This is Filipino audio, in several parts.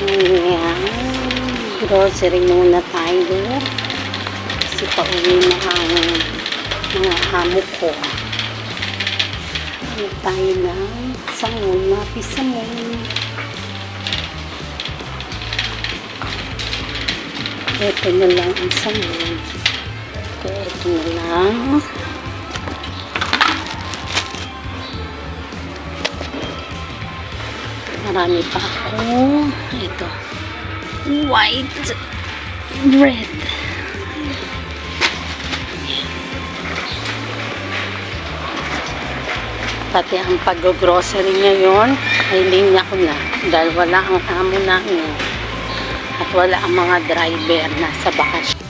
Ayan. Grocery muna tayo. Kasi pauwi na ang mga amo ko. Ano tayo ng samon, mapisamon. Ito na lang ang samon. Ito na lang. Marami pa ako. Ito. White bread. Pati ang pag-grocery ngayon ay linya ko na dahil wala ang amo namin at wala ang mga driver na sa bakasyon.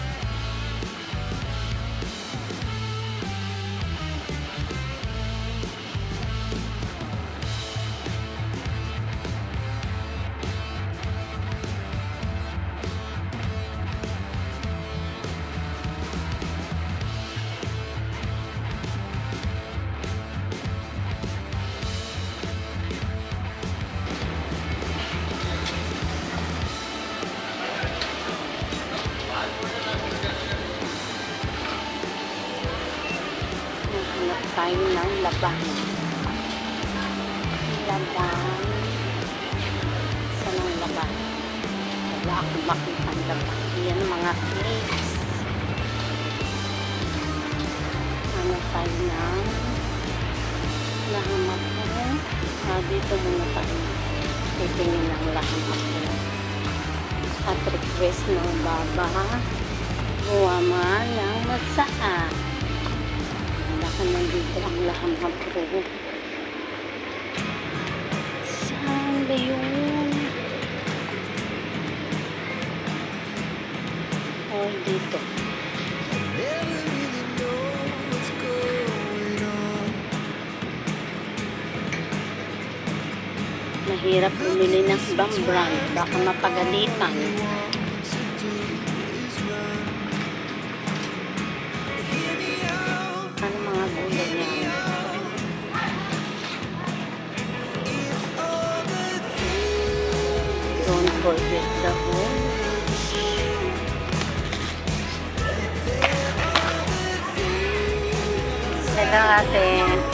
Tayo ng laban. Saan ang laban? Wala akong makita ang laban. Yan mga cakes. Ano tayo ng lahamak ko. Dito muna tayo. Titingin ang lahamak ko. At request ng baba. Buwama ng masaan. Nandito ang lahamham ko. Saan ba yun? Oh, dito. Mahirap bumili ng ibang brand. Baka mapagalitan. Don't forget the home. Hello, ate.